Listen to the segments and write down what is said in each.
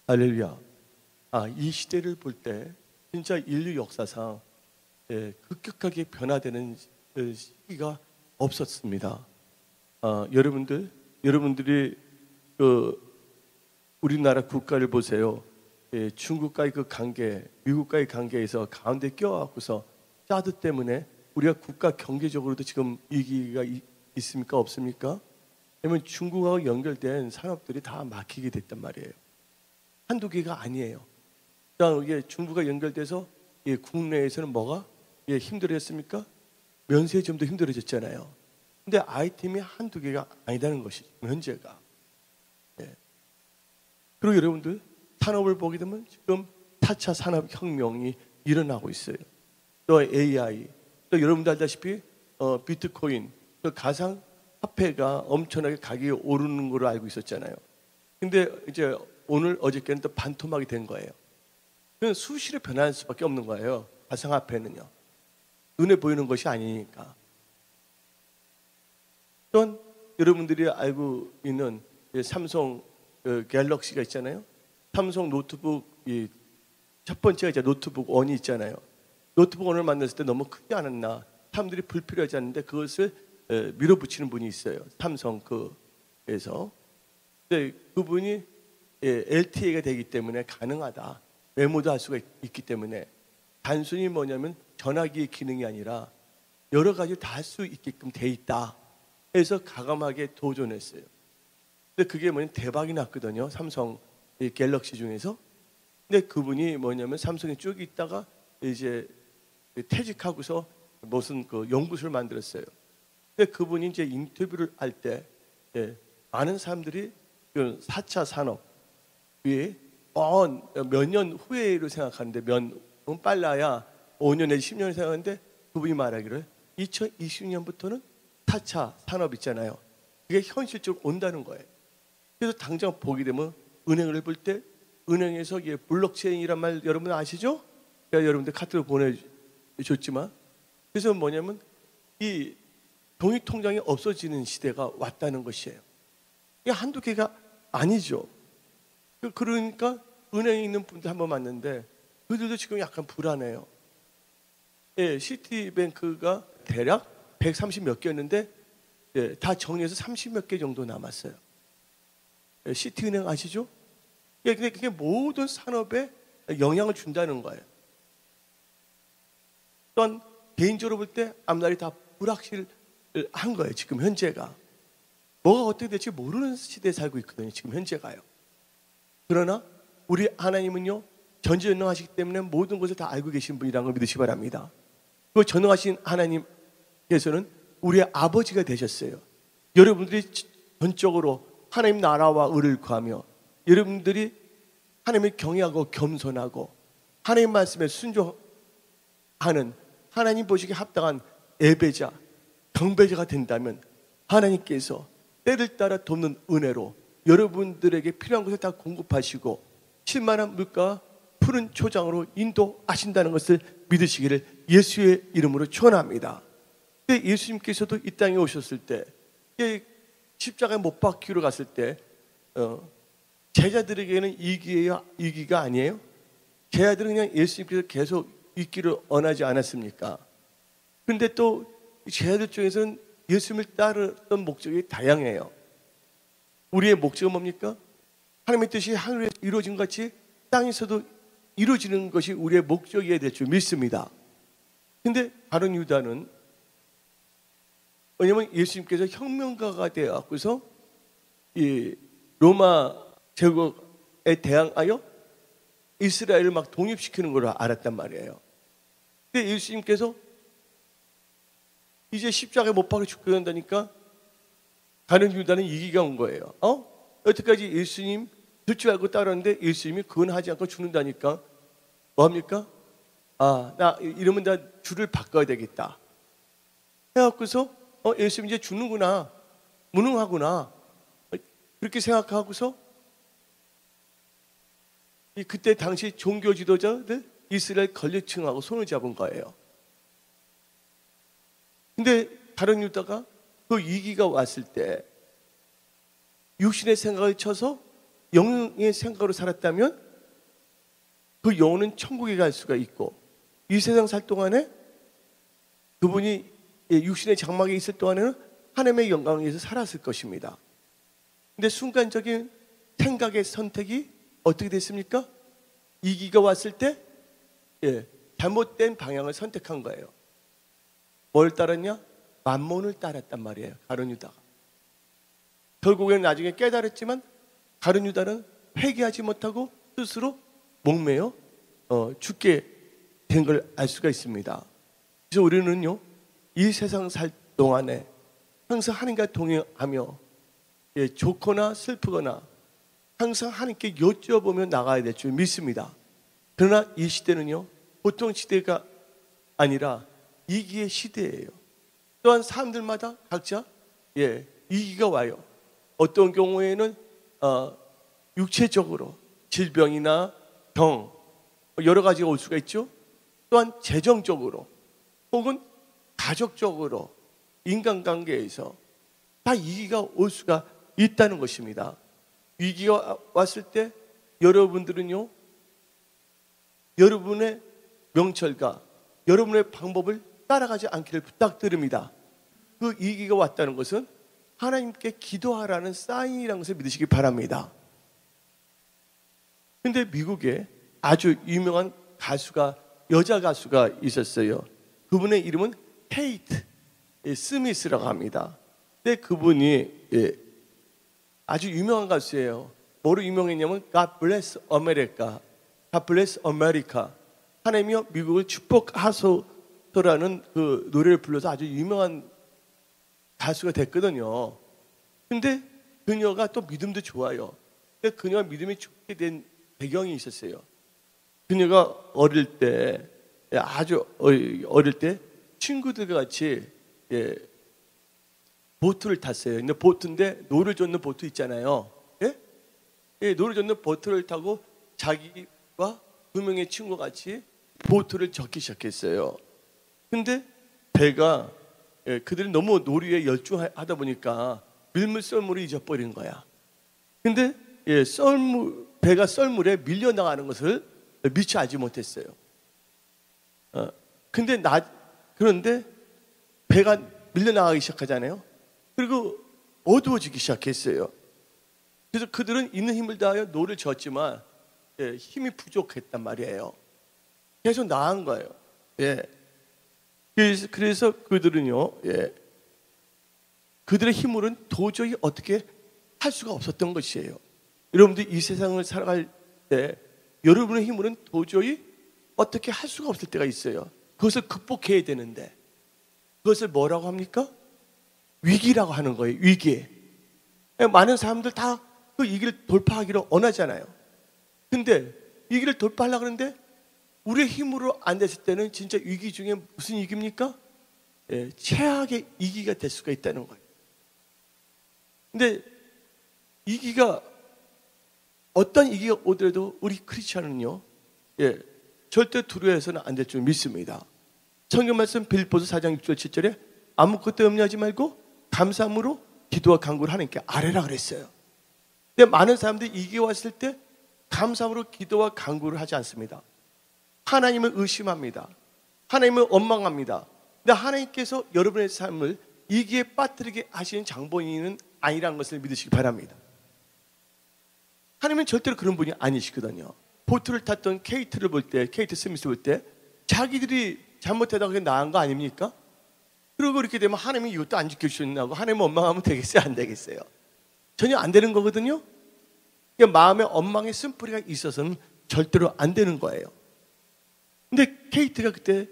할렐루야. 이 시대를 볼 때 진짜 인류 역사상 급격하게 변화되는 시기가 없었습니다. 여러분들이 우리나라 국가를 보세요. 중국과의 그 관계, 미국과의 관계에서 가운데 껴갖고서 사드 때문에 우리가 국가 경제적으로도 지금 위기가 있습니까? 없습니까? 왜냐면 중국하고 연결된 산업들이 다 막히게 됐단 말이에요. 한두 개가 아니에요. 이게 중국과 연결돼서 국내에서는 뭐가 힘들어졌습니까? 면세 좀 더 힘들어졌잖아요. 근데 아이템이 한두 개가 아니다는 것이죠. 현재가. 그리고 여러분들 산업을 보게 되면 지금 4차 산업혁명이 일어나고 있어요. 또 AI, 또 여러분들 알다시피 비트코인, 또 가상화폐가 엄청나게 가격이 오르는 걸로 알고 있었잖아요. 근데 이제 오늘 어저께는 또 반토막이 된 거예요. 그건 수시로 변할 수밖에 없는 거예요. 가상화폐는요. 눈에 보이는 것이 아니니까. 또한 여러분들이 알고 있는 삼성 갤럭시가 있잖아요. 삼성 노트북 첫 번째가 이제 노트북 1이 있잖아요. 노트북 1을 만났을 때 너무 크지 않았나. 사람들이 불필요하지 않는데 그것을 밀어붙이는 분이 있어요. 삼성 그에서. 근데 그분이 LTE가 되기 때문에 가능하다. 메모도 할 수가 있기 때문에 단순히 뭐냐면 전화기의 기능이 아니라 여러 가지 다 할 수 있게끔 돼 있다. 해서 가감하게 도전했어요. 근데 그게 뭐냐면 대박이 났거든요. 삼성 갤럭시 중에서. 근데 그분이 뭐냐면 삼성에 쭉 있다가 이제 퇴직하고서 무슨 그 연구소를 만들었어요. 근데 그분이 이제 인터뷰를 할 때 많은 사람들이 그 4차 산업 위에 몇 년 후에로 생각하는데 빨라야 5년 내지 10년을 생각하는데 그분이 말하기를 2020년부터는 4차 산업 있잖아요. 그게 현실적으로 온다는 거예요. 그래서 당장 보게 되면 은행을 볼 때 은행에서 블록체인이란 말 여러분 아시죠? 제가 여러분들 카드로 보내줬지만 그래서 뭐냐면 이 종이 통장이 없어지는 시대가 왔다는 것이에요. 이게 한두 개가 아니죠. 그러니까 은행에 있는 분들 한번 만났는데 그들도 지금 약간 불안해요. 시티뱅크가 대략 130 몇 개였는데 다 정리해서 30 몇 개 정도 남았어요. 시티은행 아시죠? 근데 그게 모든 산업에 영향을 준다는 거예요. 또한 개인적으로 볼 때 앞날이 다 불확실한 거예요. 지금 현재가. 뭐가 어떻게 될지 모르는 시대에 살고 있거든요. 지금 현재가요. 그러나 우리 하나님은요. 전지전능하시기 때문에 모든 것을 다 알고 계신 분이라는 걸 믿으시기 바랍니다. 그 전능하신 하나님께서는 우리의 아버지가 되셨어요. 여러분들이 전적으로 하나님 나라와 의를 구하며 여러분들이 하나님을 경외하고 겸손하고 하나님 말씀에 순종하는 하나님 보시기에 합당한 예배자, 경배자가 된다면 하나님께서 때를 따라 돕는 은혜로 여러분들에게 필요한 것을 다 공급하시고 실만한 물가와 푸른 초장으로 인도하신다는 것을 믿으시기를 예수의 이름으로 축원합니다. 예수님께서도 이 땅에 오셨을 때 십자가에 못 박히러 갔을 때 제자들에게는 이기가 아니에요? 제자들은 그냥 예수님께서 계속 있기를 원하지 않았습니까? 그런데 또 제자들 중에서는 예수님을 따르던 목적이 다양해요. 우리의 목적은 뭡니까? 하나님의 뜻이 하늘에 이루어진 것 같이 땅에서도 이루어지는 것이 우리의 목적이어야 될 줄 믿습니다. 근데 다른 유다는 왜냐하면 예수님께서 혁명가가 되어서 이 로마 제국에 대항하여 이스라엘을 막 독립시키는 걸 알았단 말이에요. 근데 예수님께서 이제 십자가에 못 박혀 죽게 된다니까 다른 유다는 이기가 온 거예요. 여태까지 예수님 듣지 말고 따랐는데 예수님이 그건 하지 않고 죽는다니까 뭐합니까? 나 이러면 나 줄을 바꿔야 되겠다 해갖고서 예수님 이제 죽는구나 무능하구나 그렇게 생각하고서 그때 당시 종교 지도자들 이스라엘 권력층하고 손을 잡은 거예요. 근데 다른 유다가 그 위기가 왔을 때 육신의 생각을 쳐서 영의 생각으로 살았다면 그 영혼은 천국에 갈 수가 있고, 이 세상 살 동안에 그분이 육신의 장막에 있을 동안에는 하나님의 영광에서 살았을 것입니다. 근데 순간적인 생각의 선택이 어떻게 됐습니까? 이기가 왔을 때 잘못된 방향을 선택한 거예요. 뭘 따랐냐? 만몬을 따랐단 말이에요. 가룟 유다가. 결국에는 나중에 깨달았지만 가룟 유다는 회개하지 못하고 스스로 목매어 죽게 된 걸 알 수가 있습니다. 그래서 우리는요, 이 세상 살 동안에 항상 하나님과 동행하며 좋거나 슬프거나 항상 하나님께 여쭤보며 나가야 될 줄 믿습니다. 그러나 이 시대는요, 보통 시대가 아니라 이기의 시대예요. 또한 사람들마다 각자 이기가 와요. 어떤 경우에는 육체적으로 질병이나 병 여러 가지가 올 수가 있죠. 또한 재정적으로 혹은 가족적으로 인간관계에서 다 위기가 올 수가 있다는 것입니다. 위기가 왔을 때 여러분들은요, 여러분의 명철과 여러분의 방법을 따라가지 않기를 부탁드립니다. 그 위기가 왔다는 것은 하나님께 기도하라는 사인이라는 것을 믿으시기 바랍니다. 근데 미국에 아주 유명한 가수가, 여자 가수가 있었어요. 그분의 이름은 케이트 스미스라고 합니다. 근데 그분이 아주 유명한 가수예요. 뭐로 유명했냐면 God Bless America, God Bless America, 하나님이여 미국을 축복하소서라는 그 노래를 불러서 아주 유명한 가수가 됐거든요. 근데 그녀가 또 믿음도 좋아요. 근데 그녀가 믿음이 좋게 된 배경이 있었어요. 그녀가 어릴 때, 아주 어릴 때 친구들과 같이 보트를 탔어요. 근데 보트인데 노를 젓는 보트 있잖아요. 노를 젓는 보트를 타고 자기와 두 명의 친구가 같이 보트를 젓기 시작했어요. 근데 배가 그들이 너무 놀이에 열중하다 보니까 밀물 썰물을 잊어버린 거야. 근데 배가 썰물에 밀려나가는 것을 미처 알지 못했어요. 그런데 배가 밀려나가기 시작하잖아요. 그리고 어두워지기 시작했어요. 그래서 그들은 있는 힘을 다하여 노를 젓지만 힘이 부족했단 말이에요. 계속 나간 거예요. 그래서 그들은요, 그들의 힘으로는 도저히 어떻게 할 수가 없었던 것이에요. 여러분들 이 세상을 살아갈 때 여러분의 힘으로는 도저히 어떻게 할 수가 없을 때가 있어요. 그것을 극복해야 되는데 그것을 뭐라고 합니까? 위기라고 하는 거예요. 위기. 많은 사람들 다 그 위기를 돌파하기를 원하잖아요. 근데 위기를 돌파하려고 하는데 우리의 힘으로 안 됐을 때는 진짜 위기 중에 무슨 위기입니까? 최악의 위기가 될 수가 있다는 거예요. 근데 위기가 어떤 위기가 오더라도 우리 크리스찬은요, 절대 두려워해서는 안 될 줄 믿습니다. 성경 말씀 빌립보서 4장 6절 7절에 아무것도 염려하지 말고 감사함으로 기도와 간구를 하나님께 아뢰라 그랬어요. 근데 많은 사람들이 위기가 왔을 때 감사함으로 기도와 간구를 하지 않습니다. 하나님을 의심합니다. 하나님을 원망합니다. 근데 하나님께서 여러분의 삶을 위기에 빠뜨리게 하시는 장본인은 아니라는 것을 믿으시기 바랍니다. 하나님은 절대로 그런 분이 아니시거든요. 보트를 탔던 케이트를 볼 때, 케이트 스미스 볼 때 자기들이 잘못하다가 그게 나은 거 아닙니까? 그리고 이렇게 되면 하나님이 이것도 안 지켜주셨나고 하나님 원망하면 되겠어요? 안 되겠어요? 전혀 안 되는 거거든요. 그러니까 마음에 원망의 쓴뿌리가 있어서는 절대로 안 되는 거예요. 근데 케이트가 그때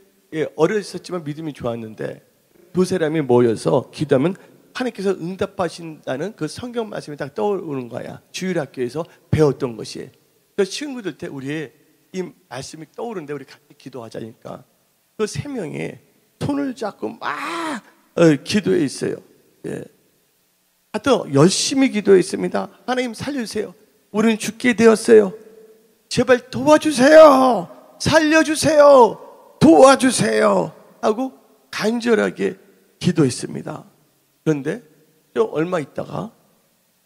어렸었지만 믿음이 좋았는데 두 사람이 모여서 기도하면 하나님께서 응답하신다는 그 성경 말씀이 딱 떠오르는 거야. 주일학교에서 배웠던 것이. 그래서 친구들 때 우리의 이 말씀이 떠오르는데 우리 같이 기도하자니까 그 세 명이 손을 잡고 막 기도해 있어요. 하여튼 열심히 기도했습니다. 하나님 살려주세요. 우리는 죽게 되었어요. 제발 도와주세요. 살려주세요. 도와주세요. 하고 간절하게 기도했습니다. 그런데 좀 얼마 있다가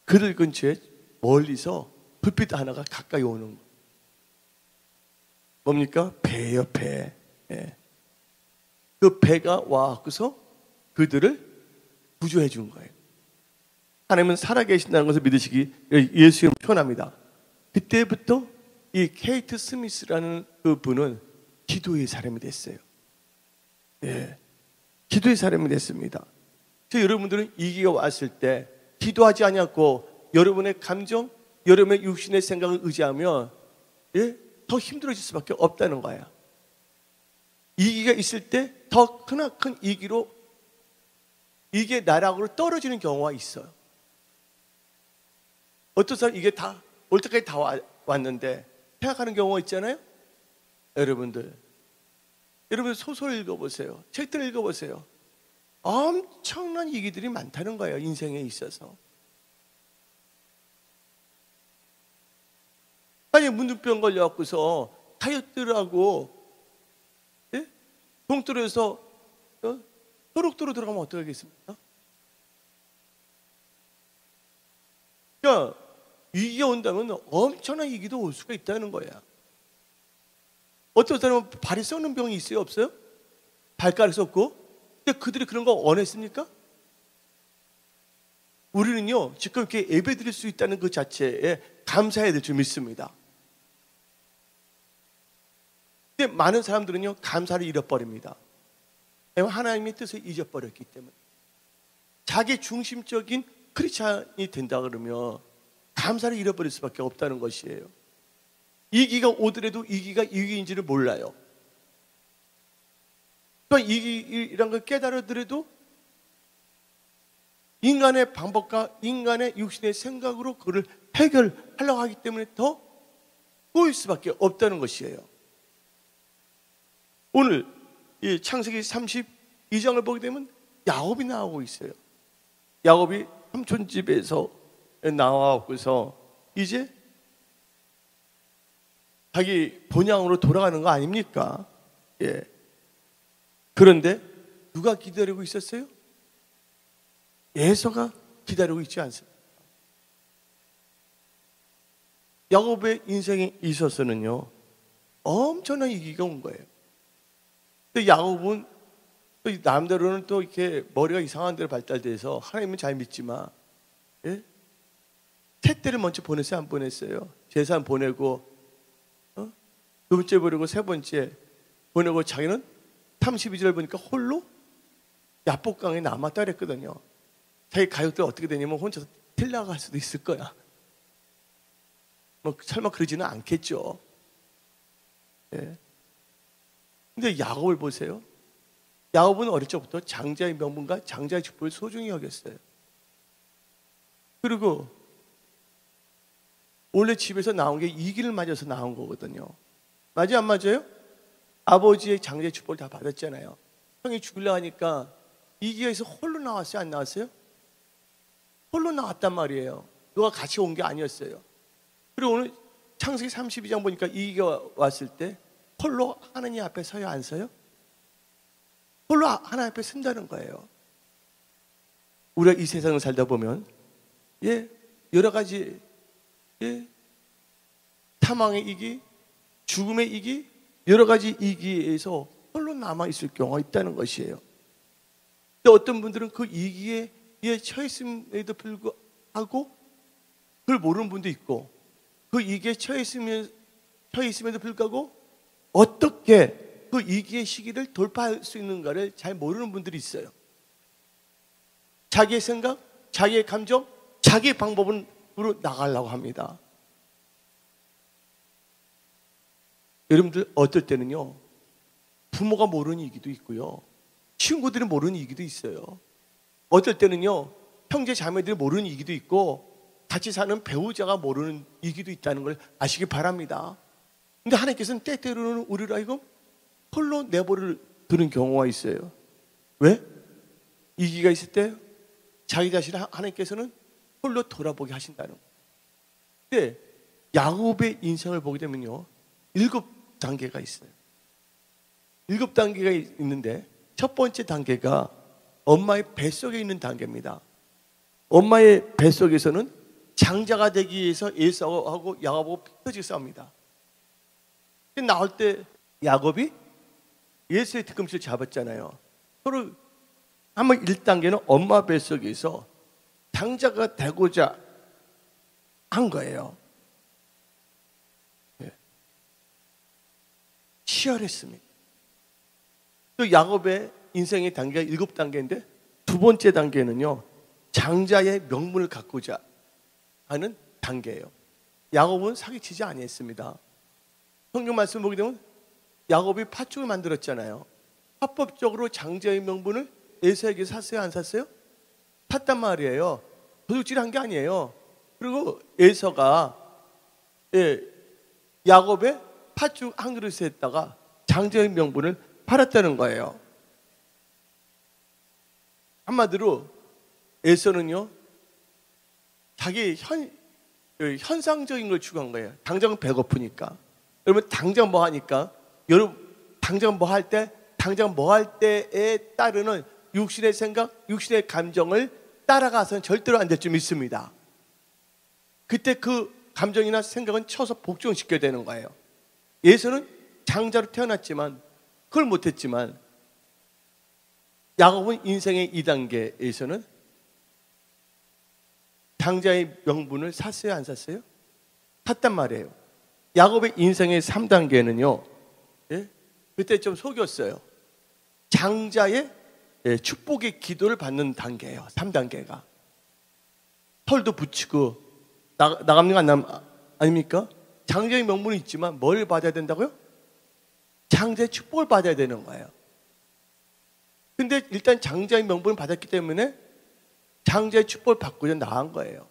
그들 근처에 멀리서 불빛 하나가 가까이 오는 거. 뭡니까? 배예요, 배. 예. 그 배가 와서 그들을 구조해 준 거예요. 하나님은 살아계신다는 것을 믿으시기 예수 이름으로 표현합니다. 그때부터 이 케이트 스미스라는 그 분은 기도의 사람이 됐어요. 예, 기도의 사람이 됐습니다. 그래서 여러분들은 위기가 왔을 때 기도하지 않았고 여러분의 감정, 여러분의 육신의 생각을 의지하면 더 힘들어질 수밖에 없다는 거야. 위기가 있을 때 더 크나큰 위기로 이게 나락으로 떨어지는 경우가 있어요. 어떤 사람 이게 다 올 때까지 다 왔는데 생각하는 경우가 있잖아요. 여러분들 소설 읽어보세요. 책들 읽어보세요. 엄청난 위기들이 많다는 거예요. 인생에 있어서. 아니 문둥병 걸려갖고서 다이어트라고 동떨어져서 소록도로 들어가면 어떻게 하겠습니까? 그러니까 위기가 온다면 엄청난 위기도 올 수가 있다는 거야. 어떤 사람은 발이 썩는 병이 있어요? 없어요? 발가락이 썩고. 근데 그들이 그런 거 원했습니까? 우리는요 지금 이렇게 예배 드릴 수 있다는 그 자체에 감사해야 될 줄 믿습니다. 근데 많은 사람들은요 감사를 잃어버립니다. 하나님의 뜻을 잊어버렸기 때문에. 자기 중심적인 크리스찬이 된다 그러면 감사를 잃어버릴 수밖에 없다는 것이에요. 위기가 오더라도 위기가 위기인지를 몰라요. 그러니까 위기란 걸 깨달아더라도 인간의 방법과 인간의 육신의 생각으로 그걸 해결하려고 하기 때문에 더 꼬일 수밖에 없다는 것이에요. 오늘 이 창세기 32장을 보게 되면 야곱이 나오고 있어요. 야곱이 삼촌 집에서 나와서 이제 자기 본향으로 돌아가는 거 아닙니까? 예. 그런데 누가 기다리고 있었어요? 에서가 기다리고 있지 않습니까? 야곱의 인생에 있어서는요 엄청난 위기가 온 거예요. 근데 야곱은 또 남대로는 또 이렇게 머리가 이상한 대로 발달돼서 하나님은 잘 믿지만 택배를 먼저 보냈어요? 안 보냈어요? 재산 보내고 두 번째 보내고 세 번째 보내고 자기는 32절 보니까 홀로 야복강에 남았다 그랬거든요. 자기 가족들 어떻게 되냐면 혼자서 텔나갈 수도 있을 거야. 뭐 설마 그러지는 않겠죠. 예. 근데 야곱을 보세요. 야곱은 어릴 적부터 장자의 명분과 장자의 축복을 소중히 여겼어요. 그리고 원래 집에서 나온 게 이기를 맞아서 나온 거거든요. 맞아요, 안 맞아요? 아버지의 장자의 축복을 다 받았잖아요. 형이 죽으려 하니까 이기에서 홀로 나왔어요, 안 나왔어요? 홀로 나왔단 말이에요. 누가 같이 온 게 아니었어요. 그리고 오늘 창세기 32장 보니까 이기가 왔을 때 홀로 하나님 앞에 서요, 안 서요? 홀로 하나님 앞에 선다는 거예요. 우리가 이 세상을 살다 보면 여러 가지 사망의 이기, 죽음의 이기, 여러 가지 이기에서 홀로 남아있을 경우가 있다는 것이에요. 근데 어떤 분들은 그 이기에 처했음에도 불구하고 그걸 모르는 분도 있고, 그 이기에 처했음에도 불구하고 어떻게 그 위기의 시기를 돌파할 수 있는가를 잘 모르는 분들이 있어요. 자기의 생각, 자기의 감정, 자기의 방법으로 나가려고 합니다. 여러분들 어떨 때는요 부모가 모르는 위기도 있고요, 친구들이 모르는 위기도 있어요. 어떨 때는요 형제 자매들이 모르는 위기도 있고, 같이 사는 배우자가 모르는 위기도 있다는 걸 아시기 바랍니다. 근데 하나님께서는 때때로는 우리를 하여금 홀로 내버려 두는 경우가 있어요. 왜? 위기가 있을 때 자기 자신을 하나님께서는 홀로 돌아보게 하신다는 거예요. 근데 야곱의 인생을 보게 되면요 7단계가 있어요. 7단계가 있는데 첫 번째 단계가 엄마의 뱃속에 있는 단계입니다. 엄마의 뱃속에서는 장자가 되기 위해서 에사하고 야곱하고 피터지게 싸웁니다. 나올 때 야곱이 예수의 뒤꿈치를 잡았잖아요. 서로 한번 1단계는 엄마 뱃속에서 장자가 되고자 한 거예요. 치열했습니다. 또 야곱의 인생의 단계가 7단계인데 두 번째 단계는요, 장자의 명분을 갖고자 하는 단계예요. 야곱은 사기치지 아니했습니다. 성경 말씀 보게 되면 야곱이 팥죽을 만들었잖아요. 합법적으로 장자의 명분을 에사에게 샀어요, 안 샀어요? 샀단 말이에요. 도둑질한 게 아니에요. 그리고 에서가 야곱의 팥죽 한 그릇에다가 장자의 명분을 팔았다는 거예요. 한마디로 에서는요, 자기 현상적인 걸 추구한 거예요. 당장 배고프니까. 여러분 당장 뭐 하니까? 여러분 당장 뭐 할 때? 당장 뭐 할 때에 따르는 육신의 생각, 육신의 감정을 따라가서는 절대로 안 될 줄 믿습니다. 그때 그 감정이나 생각은 쳐서 복종시켜야 되는 거예요. 예수는 장자로 태어났지만 그걸 못했지만 야곱은 인생의 2단계에서는 장자의 명분을 샀어요, 안 샀어요? 샀단 말이에요. 야곱의 인생의 3단계는요, 그때 좀 속였어요. 장자의 축복의 기도를 받는 단계예요. 3단계가 털도 붙이고 나갑니까? 아닙니까? 장자의 명분은 있지만 뭘 받아야 된다고요? 장자의 축복을 받아야 되는 거예요. 근데 일단 장자의 명분을 받았기 때문에 장자의 축복을 받고자 나간 거예요.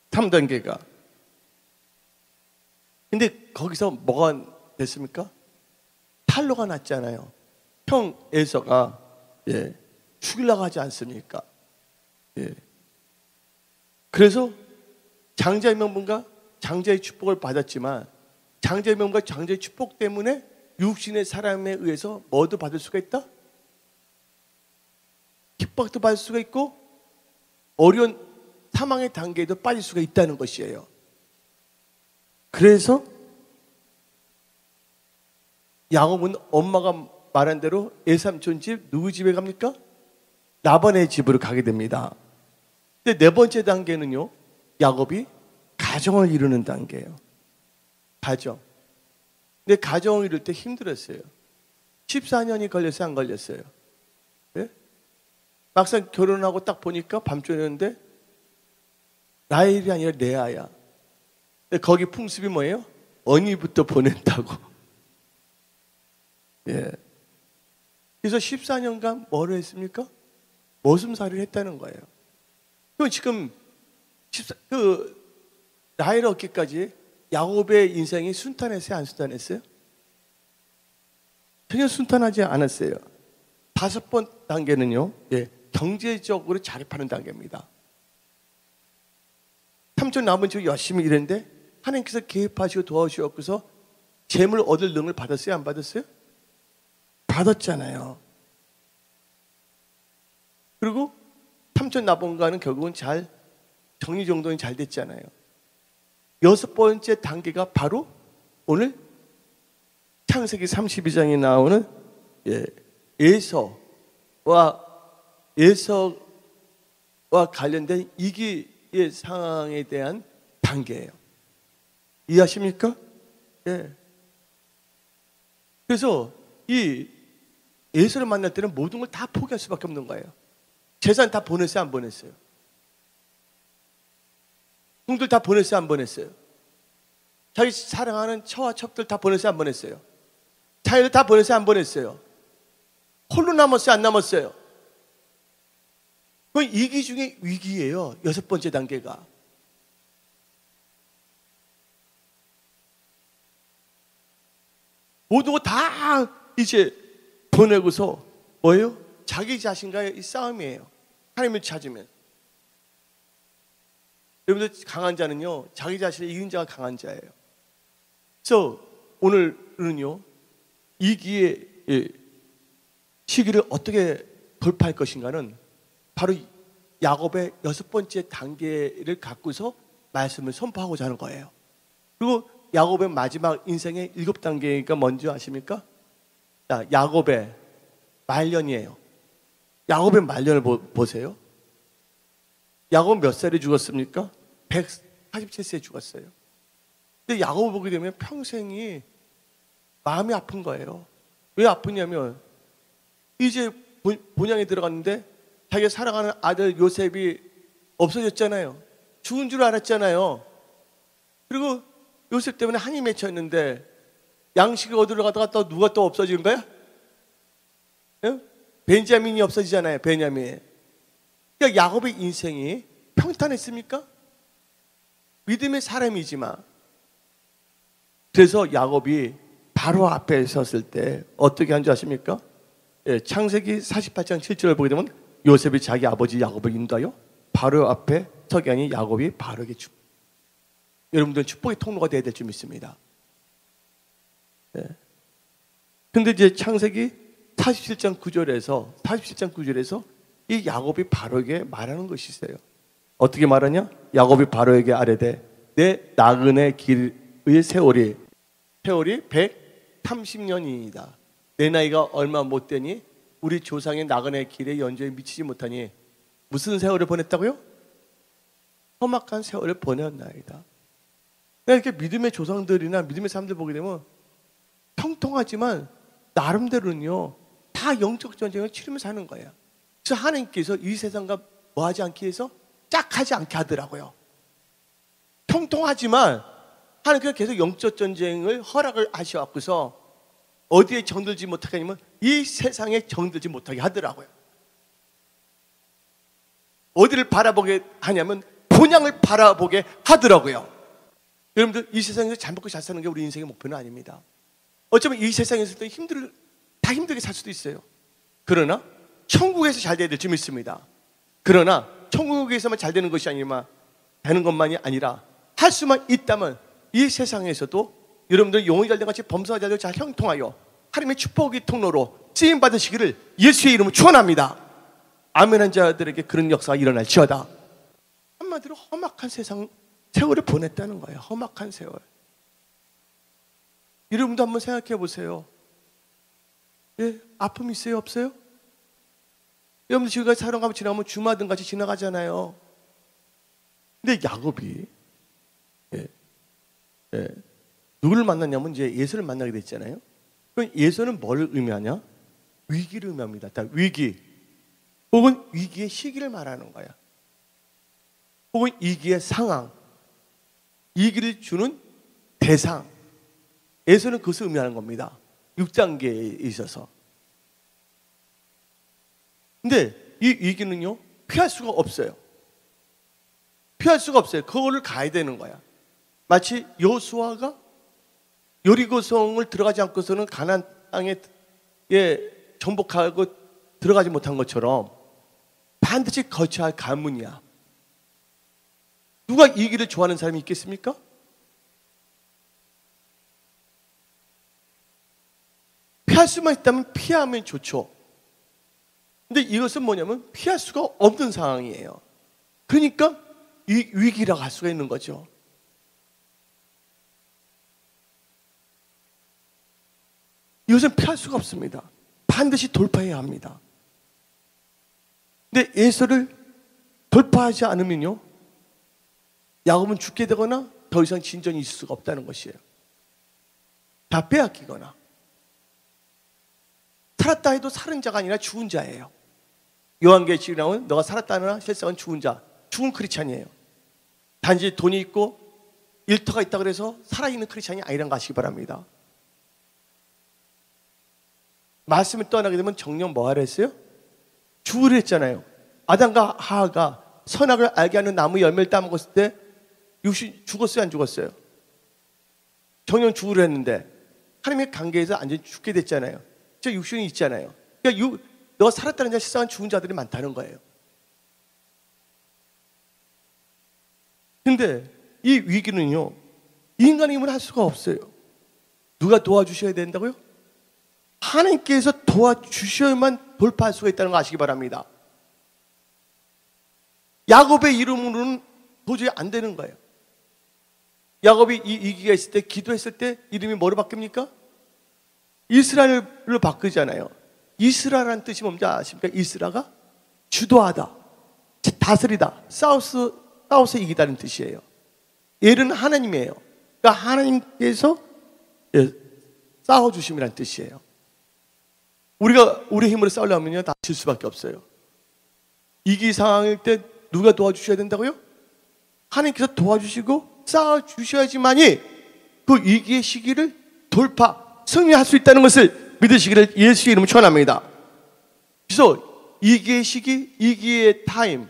3단계가. 근데 거기서 뭐가 됐습니까? 탈로가 났잖아요. 형 에서가 죽이려고 하지 않습니까? 그래서 장자의 명분과 장자의 축복을 받았지만 장자의 명분과 장자의 축복 때문에 육신의 사람에 의해서 뭐도 받을 수가 있다? 핍박도 받을 수가 있고 어려운 사망의 단계에도 빠질 수가 있다는 것이에요. 그래서 야곱은 엄마가 말한 대로 외삼촌 집 누구 집에 갑니까? 라반의 집으로 가게 됩니다. 근데 네 번째 단계는요, 야곱이 가정을 이루는 단계예요. 가정. 근데 가정을 이룰 때 힘들었어요. 14년이 걸렸어요, 안 걸렸어요? 네? 막상 결혼하고 딱 보니까 밤중이었는데 라헬이 아니라 레아야. 근데 거기 풍습이 뭐예요? 언니부터 보낸다고. 그래서 14년간 뭐를 했습니까? 머슴살이를 했다는 거예요. 그럼 지금 라헬 얻기까지 야곱의 인생이 순탄했어요, 안 순탄했어요? 전혀 순탄하지 않았어요. 5번 단계는요, 경제적으로 자립하는 단계입니다. 삼촌 남은 쪽 열심히 일했는데 하나님께서 개입하시고 도와주셨고서 재물 얻을 능을 받았어요, 안 받았어요? 받았잖아요. 그리고 삼촌 나본가는 결국은 잘 정리정돈이 잘 됐잖아요. 6번째 단계가 바로 오늘 창세기 32장에 나오는 에서와 관련된 이기의 상황에 대한 단계예요. 이해하십니까? 그래서 이 에서를 만날 때는 모든 걸 다 포기할 수밖에 없는 거예요. 재산 다 보냈어요, 안 보냈어요? 형들 다 보냈어요, 안 보냈어요? 자기 사랑하는 처와 첩들 다 보냈어요, 안 보냈어요? 자녀들 다 보냈어요, 안 보냈어요? 홀로 남았어요, 안 남았어요? 그건 위기 중에 위기예요. 6번째 단계가. 모든 거 다 이제 보내고서 뭐예요? 자기 자신과의 이 싸움이에요. 하나님을 찾으면. 여러분들 강한 자는요, 자기 자신을 이긴 자가 강한 자예요. 그래서 오늘은요, 이 기회 시기를 어떻게 돌파할 것인가는 바로 야곱의 6번째 단계를 갖고서 말씀을 선포하고자 하는 거예요. 그리고 야곱의 마지막 인생의 7단계가 뭔지 아십니까? 자, 야곱의 말년이에요. 야곱의 말년을 보세요. 야곱 몇 살에 죽었습니까? 147세에 죽었어요. 근데 야곱을 보게 되면 평생이 마음이 아픈 거예요. 왜 아프냐면 이제 본향에 들어갔는데 자기가 사랑하는 아들 요셉이 없어졌잖아요. 죽은 줄 알았잖아요. 그리고 요셉 때문에 한이 맺혔는데 양식을 얻으러 가다가 또 누가 또 없어지는 거야? 예? 베냐민이 없어지잖아요. 베냐민. 그러니까 야곱의 인생이 평탄했습니까? 믿음의 사람이지만 그래서 야곱이 바로 앞에 섰을 때 어떻게 한 줄 아십니까? 예, 창세기 48장 7절을 보게 되면 요셉이 자기 아버지 야곱을 인도하여 바로 앞에 서게 하니 야곱이 바르게 죽고, 여러분들은 축복의 통로가 되어야 될 줄 믿습니다. 예. 근데 이제 창세기 47장 9절에서 이 야곱이 바로에게 말하는 것이 있어요. 어떻게 말하냐? 야곱이 바로에게 아뢰되 내 나그네 길의 세월이 130년이다. 내 나이가 얼마 못 되니 우리 조상의 나그네 길의 연주에 미치지 못하니 무슨 세월을 보냈다고요? 험악한 세월을 보냈나이다. 이렇게 믿음의 조상들이나 믿음의 사람들 보게 되면 평통하지만 나름대로는요 다 영적 전쟁을 치르면서 사는 거예요. 그래서 하나님께서 이 세상과 뭐하지 않기 위해서 짝하지 않게 하더라고요. 평통하지만 하나님께서 계속 영적 전쟁을 허락을 하셔갖고서 어디에 정들지 못하게 하냐면 이 세상에 정들지 못하게 하더라고요. 어디를 바라보게 하냐면 본향을 바라보게 하더라고요. 여러분들 이 세상에서 잘 먹고 잘 사는 게 우리 인생의 목표는 아닙니다. 어쩌면 이 세상에서 다 힘들게 살 수도 있어요. 그러나 천국에서 잘 돼야 될 줄 믿습니다. 그러나 천국에서만 잘 되는 것이 아니라 되는 것만이 아니라 할 수만 있다면 이 세상에서도 여러분들 영혼이 잘된 같이 범사가 잘되고 잘 형통하여 하나님의 축복의 통로로 쓰임 받으시기를 예수의 이름으로 축원합니다. 아멘한 자들에게 그런 역사가 일어날지어다. 한마디로 험악한 세월을 보냈다는 거예요. 험악한 세월. 여러분도 한번 생각해 보세요. 예, 아픔 있어요? 없어요? 여러분들 지금까지 살아가면 지나가면 주마등 같이 지나가잖아요. 근데 야곱이 누구를 만났냐면 이제 예수를 만나게 됐잖아요. 그럼 예수는 뭘 의미하냐? 위기를 의미합니다. 위기 혹은 위기의 시기를 말하는 거야. 혹은 위기의 상황, 위기를 주는 대상. 예수는 그것을 의미하는 겁니다. 6단계에 있어서. 근데 이 위기는요 피할 수가 없어요. 피할 수가 없어요. 그거를 가야 되는 거야. 마치 여호수아가 여리고성을 들어가지 않고서는 가나안 땅에 정복하고 들어가지 못한 것처럼 반드시 거쳐야 할 가문이야. 누가 이 길을 좋아하는 사람이 있겠습니까? 피할 수만 있다면 피하면 좋죠. 근데 이것은 뭐냐면 피할 수가 없는 상황이에요. 그러니까 이 위기라고 할 수가 있는 거죠. 이것은 피할 수가 없습니다. 반드시 돌파해야 합니다. 근데 예수를 돌파하지 않으면요 야곱은 죽게 되거나 더 이상 진전이 있을 수가 없다는 것이에요. 다 빼앗기거나 살았다 해도 살은 자가 아니라 죽은 자예요. 요한계시록에 나오는 너가 살았다 하나 실상은 죽은 자, 죽은 크리스찬이에요. 단지 돈이 있고 일터가 있다 그래서 살아있는 크리스찬이 아니라는 거 아시기 바랍니다. 말씀을 떠나게 되면 정녕 뭐 하라 했어요? 죽으려 했잖아요. 아담과 하하가 선악을 알게 하는 나무 열매를 따먹었을 때 육신 죽었어요? 안 죽었어요? 정녕 죽으려 했는데 하나님의 관계에서 완전히 죽게 됐잖아요. 저 육신이 있잖아요. 그러니까 너가 살았다는 자 실상은 죽은 자들이 많다는 거예요. 근데 이 위기는요 인간의 힘을 할 수가 없어요. 누가 도와주셔야 된다고요? 하나님께서 도와주셔야만 돌파할 수가 있다는 거 아시기 바랍니다. 야곱의 이름으로는 도저히 안 되는 거예요. 야곱이 이 위기가 있을 때 기도했을 때 이름이 뭐로 바뀝니까? 이스라엘로 바꾸잖아요. 이스라라는 뜻이 뭔지 아십니까? 이스라가 주도하다, 다스리다, 싸워서 이기다는 뜻이에요. 엘은 하나님이에요. 그러니까 하나님께서 싸워주심이라는 뜻이에요. 우리가 우리 힘으로 싸우려면요, 다 질 수밖에 없어요. 위기 상황일 때 누가 도와주셔야 된다고요? 하나님께서 도와주시고 싸워주셔야지만이 그 위기의 시기를 승리할 수 있다는 것을 믿으시기를 예수의 이름으로 축원합니다. 그래서 위기의 시기, 위기의 타임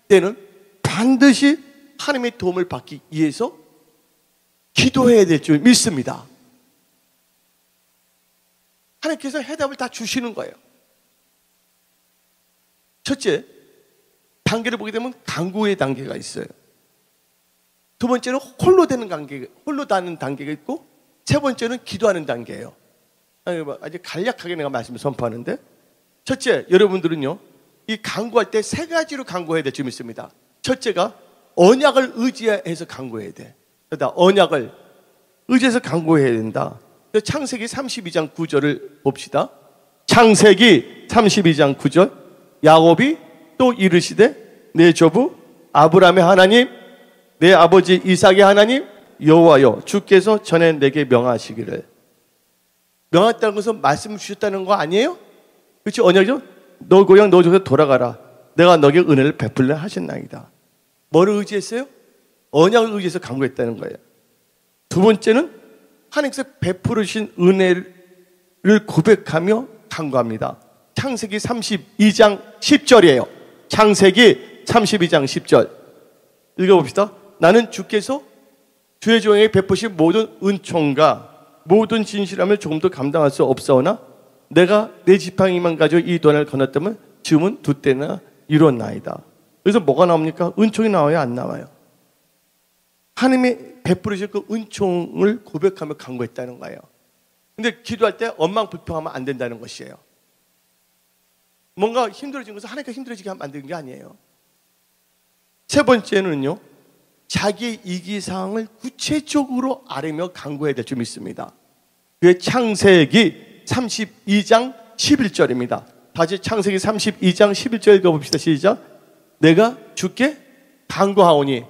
때는 반드시 하나님의 도움을 받기 위해서 기도해야 될 줄 믿습니다. 하나님께서 해답을 다 주시는 거예요. 첫째, 단계를 보게 되면 간구의 단계가 있어요. 두 번째는 홀로 다는 단계가 있고, 세 번째는 기도하는 단계예요. 아주 간략하게 내가 말씀을 선포하는데, 첫째, 여러분들은요, 이 간구할 때 세 가지로 간구해야 될 줄 믿습니다. 첫째가 언약을 의지해서 간구해야 돼. 그러다 언약을 의지해서 간구해야 된다. 창세기 32장 9절을 봅시다. 창세기 32장 9절. 야곱이 또 이르시되 내 조부 아브라함의 하나님, 내 아버지 이삭의 하나님 여호와여, 주께서 전에 내게 명하시기를. 명했다는 것은 말씀을 주셨다는 거 아니에요? 그렇지, 언약이죠? 너 고향 너 조서 돌아가라. 내가 너에게 은혜를 베풀려 하셨나이다. 뭐를 의지했어요? 언약을 의지해서 간구했다는 거예요. 두 번째는 하나님께서 베풀으신 은혜를 고백하며 간구합니다. 창세기 32장 10절이에요. 창세기 32장 10절 읽어봅시다. 나는 주께서 주의 종에게 베푸신 모든 은총과 모든 진실함을 조금도 감당할 수 없사오나 내가 내 지팡이만 가지고 이 도난을 건넜다면 지금은 두 때나 이뤘나이다. 그래서 뭐가 나옵니까? 은총이 나와요, 안 나와요? 하나님의 베풀으실 그 은총을 고백하며 간구했다는 거예요. 근데 기도할 때 원망불평하면 안 된다는 것이에요. 뭔가 힘들어진 것은 하나님께 힘들어지게 만드는 게 아니에요. 세 번째는요, 자기의 위기 상황을 구체적으로 아뢰며 간구해야 될 줄 믿습니다. 그게 창세기 32장 11절입니다. 다시 창세기 32장 11절 읽어봅시다. 시작. 내가 주께 간구하오니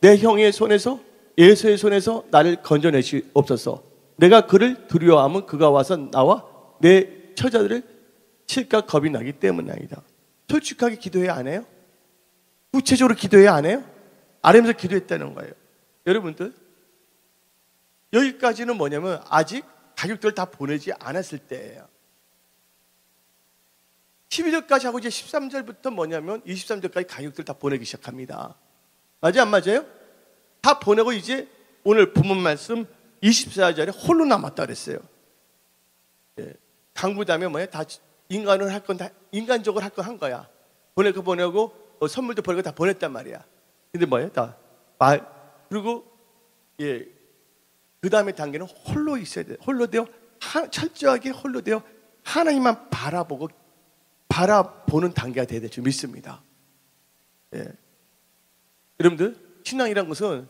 내 형의 손에서 에서의 손에서 나를 건져내시옵소서. 내가 그를 두려워하면 그가 와서 나와 내 처자들을 칠까 겁이 나기 때문이다. 솔직하게 기도해야 안 해요? 구체적으로 기도해야 안 해요? 아뢰면서 기도했다는 거예요. 여러분들, 여기까지는 뭐냐면 아직 가족들 다 보내지 않았을 때예요. 12절까지 하고 이제 13절부터 뭐냐면 23절까지 가족들 다 보내기 시작합니다. 맞아요, 안 맞아요? 다 보내고 이제 오늘 본문 말씀 24절에 홀로 남았다 그랬어요. 예. 강구다음에 뭐야? 다 인간을 할 건 다 인간적으로 할 건 한 거야. 보내고 선물도 보내고 다 보냈단 말이야. 근데 뭐예요? 그리고 예, 그 다음에 단계는 홀로 있어야 돼요. 홀로 되어 철저하게 홀로 되어 하나님만 바라보는 단계가 돼야 될 줄 믿습니다. 예. 여러분들, 신앙이란 것은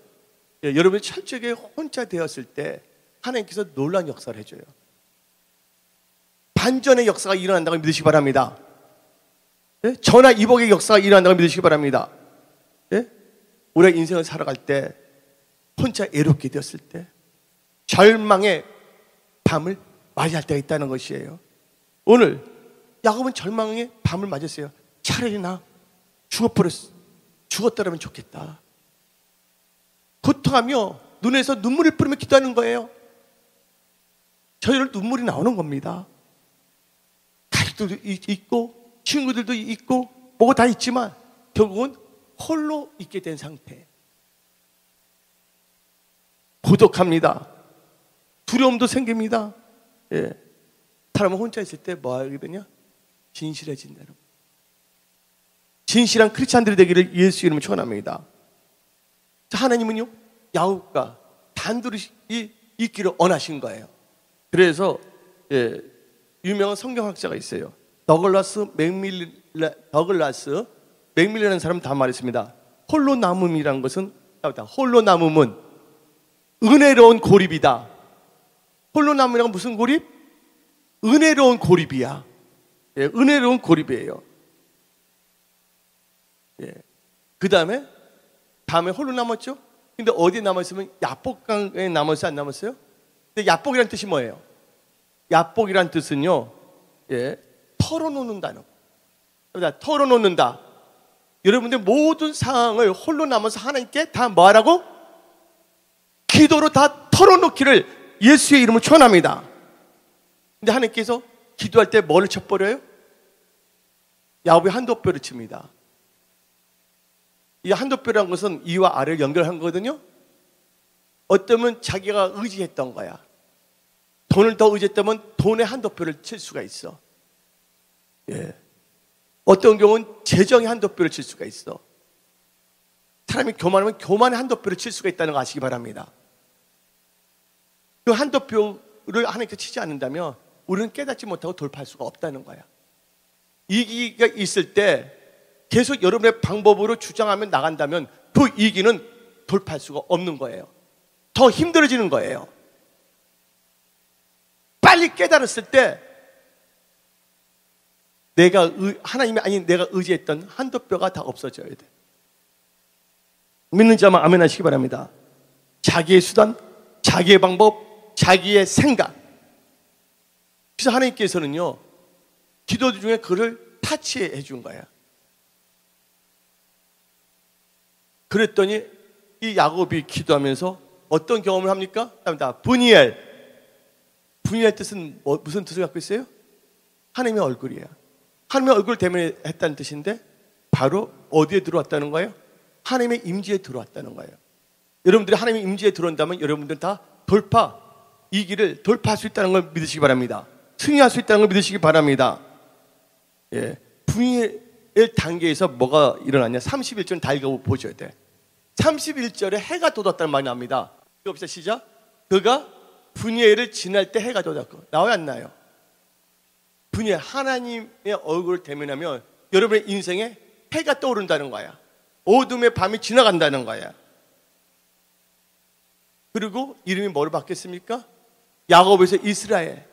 여러분이 철저하게 혼자 되었을 때 하나님께서 놀라운 역사를 해줘요. 반전의 역사가 일어난다고 믿으시기 바랍니다. 예? 전화 이복의 역사가 일어난다고 믿으시기 바랍니다. 예? 우리가 인생을 살아갈 때 혼자 애롭게 되었을 때 절망의 밤을 맞이할 때가 있다는 것이에요. 오늘 야곱은 절망의 밤을 맞았어요. 차라리 나 죽었더라면 좋겠다. 고통하며 눈에서 눈물을 뿌리며 기도하는 거예요. 저희를 눈물이 나오는 겁니다. 가족들도 있고 친구들도 있고 뭐가 다 있지만 결국은 홀로 있게 된 상태. 고독합니다. 두려움도 생깁니다. 예. 사람은 혼자 있을 때 뭐 하게 되냐? 진실해진다. 진실한 크리스찬들이 되기를 예수 이름으로 축원합니다. 하나님은요, 야곱과 단둘이 있기를 원하신 거예요. 그래서 예, 유명한 성경학자가 있어요. 더글라스 맥밀리라는 사람 다 말했습니다. 홀로 남음이라는 것은, 홀로 남음은 은혜로운 고립이다. 홀로 남으라는 무슨 고립? 은혜로운 고립이야. 예, 은혜로운 고립이에요. 예. 그 다음에 홀로 남았죠? 근데 어디에 남았으면 야복강에 남았어요? 안 남았어요? 근데 야복이란 뜻이 뭐예요? 야복이란 뜻은요, 예, 털어놓는다는 거. 털어놓는다. 여러분들 모든 상황을 홀로 남아서 하나님께 다 뭐하라고? 기도로 다 털어놓기를 예수의 이름으로 축원합니다. 근데 하나님께서 기도할 때 뭐를 쳐버려요? 야곱이 한도뼈를 칩니다. 이 한도뼈라는 것은 이와 아래를 연결한 거거든요. 어쩌면 자기가 의지했던 거야. 돈을 더 의지했다면 돈의 한도뼈를 칠 수가 있어. 예. 어떤 경우는 재정의 한도뼈를 칠 수가 있어. 사람이 교만하면 교만의 한도뼈를 칠 수가 있다는 거 아시기 바랍니다. 그 한도표를 하나님께 치지 않는다면 우리는 깨닫지 못하고 돌파할 수가 없다는 거야. 이기가 있을 때 계속 여러분의 방법으로 주장하며 나간다면 그 이기는 돌파할 수가 없는 거예요. 더 힘들어지는 거예요. 빨리 깨달았을 때 하나님이 아닌 내가 의지했던 한도뼈가 다 없어져야 돼. 믿는 자만 아멘 하시기 바랍니다. 자기의 수단, 자기의 방법, 자기의 생각. 그래서 하나님께서는요, 기도 중에 그를 타치해 준 거야. 그랬더니 이 야곱이 기도하면서 어떤 경험을 합니까? 분이엘. 분이엘 뜻은 무슨 뜻을 갖고 있어요? 하나님의 얼굴이에요. 하나님의 얼굴 때문에 했다는 뜻인데 바로 어디에 들어왔다는 거예요? 하나님의 임재에 들어왔다는 거예요. 여러분들이 하나님의 임재에 들어온다면 여러분들은 다 이 길을 돌파할 수 있다는 걸 믿으시기 바랍니다. 승리할 수 있다는 걸 믿으시기 바랍니다. 예, 분이엘 단계에서 뭐가 일어났냐? 31절 다 읽어보셔야 돼. 31절에 해가 돋았다는 말이 나옵니다. 읽어봅시다. 시작. 그가 분이엘을 지날 때 해가 돋았고. 나와요 안 나요? 분이엘, 하나님의 얼굴을 대면하면 여러분의 인생에 해가 떠오른다는 거야. 어둠의 밤이 지나간다는 거야. 그리고 이름이 뭐로 바뀌었습니까? 야곱에서 이스라엘.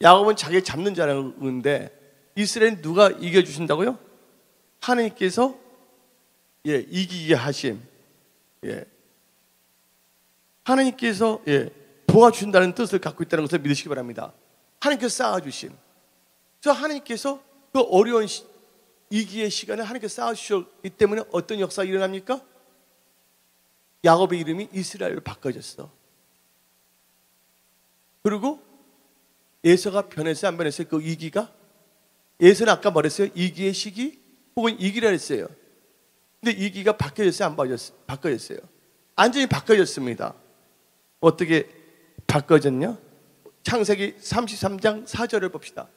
야곱은 자기를 잡는 자라는데 이스라엘은 누가 이겨주신다고요? 하나님께서 이기게 하심. 하나님께서 도와주신다는 뜻을 갖고 있다는 것을 믿으시기 바랍니다. 하나님께서 쌓아주심. 그래서 하나님께서 그 어려운 이기의 시간에 하나님께서 쌓아주셨기 때문에 어떤 역사가 일어납니까? 야곱의 이름이 이스라엘로 바꿔졌어. 그리고 에서가 변했어요? 안 변했어요? 그 이기가? 에서는 아까 말했어요? 이기의 시기? 혹은 이기라 했어요. 근데 이기가 바뀌어졌어요? 안 바뀌어졌어요? 완전히 바뀌어졌습니다. 어떻게 바뀌어졌냐? 창세기 33장 4절을 봅시다.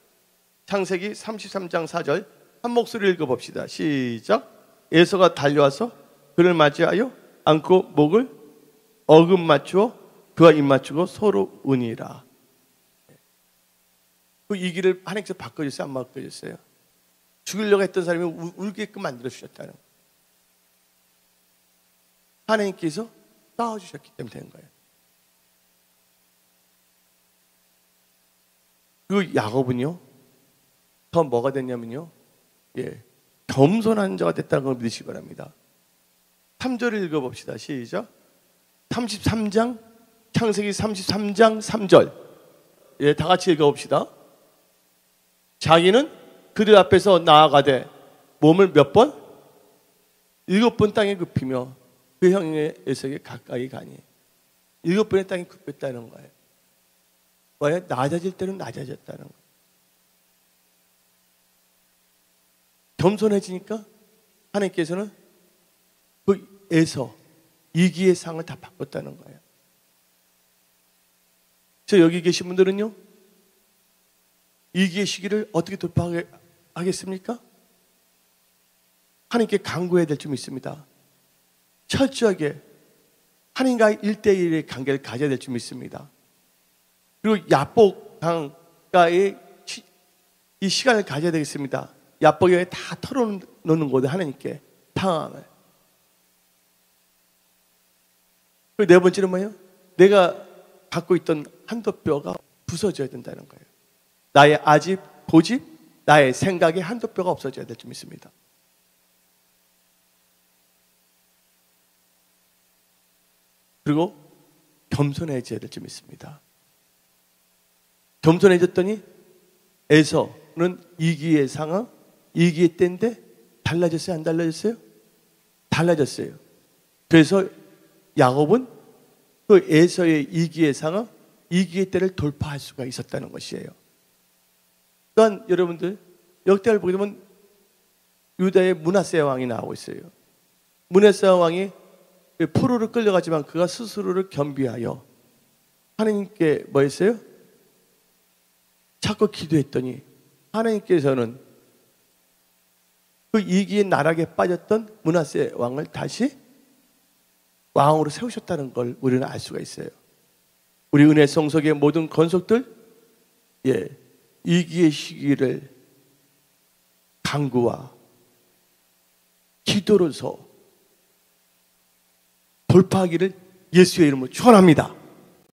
창세기 33장 4절 한 목소리 읽어봅시다. 시작. 에서가 달려와서 그를 맞이하여 안고 목을 어금 맞추어 그와 입 맞추고 서로 우니라. 그 이기를 하나님께서 바꿔줬어요? 안 바꿔줬어요? 죽이려고 했던 사람이 울게끔 만들어주셨다는 거예요. 하나님께서 쌓아주셨기 때문에 된 거예요. 그 야곱은요, 더 뭐가 됐냐면요, 겸손한 자가 됐다는 걸 믿으시기 바랍니다. 3절을 읽어봅시다. 시작. 33장, 창세기 33장 3절. 다 같이 읽어봅시다. 자기는 그들 앞에서 나아가되 몸을 몇 번? 7번 땅에 굽히며 그 형의 에서에게 가까이 가니. 7번의 땅에 굽혔다는 거예요. 왜? 낮아질 때는 낮아졌다는 거예요. 겸손해지니까 하나님께서는 그 에서 이기의 상을 다 바꿨다는 거예요. 저 여기 계신 분들은요, 이기의 시기를 어떻게 돌파하겠습니까? 하나님께 간구해야 될 점이 있습니다. 철저하게 하나님과의 1대1의 관계를 가져야 될 점이 있습니다. 그리고 야복강가의 이 시간을 가져야 되겠습니다. 야복에 다 털어놓는 거든 하나님께 상황을. 그리고 네 번째는 뭐예요? 내가 갖고 있던 한도 뼈가 부서져야 된다는 거예요. 나의 아집, 고집, 나의 생각에 한도 뼈가 없어져야 될 줄 믿습니다. 그리고 겸손해져야 될 줄 믿습니다. 겸손해졌더니 에서는 이기의 상황, 이기의 때인데 달라졌어요? 안 달라졌어요? 달라졌어요. 그래서 야곱은 그 에서의 이기의 상황, 이기의 때를 돌파할 수가 있었다는 것이에요. 또한 여러분들 역대를 보게 되면 유다의 므낫세 왕이 나오고 있어요. 므낫세 왕이 포로를 끌려가지만 그가 스스로를 겸비하여 하나님께 뭐 했어요? 자꾸 기도했더니 하나님께서는 그 이기의 나락에 빠졌던 므낫세 왕을 다시 왕으로 세우셨다는 걸 우리는 알 수가 있어요. 우리 은혜 성석의 모든 건속들, 이기의 시기를 간구와 기도로서 돌파하기를 예수의 이름으로 축원합니다.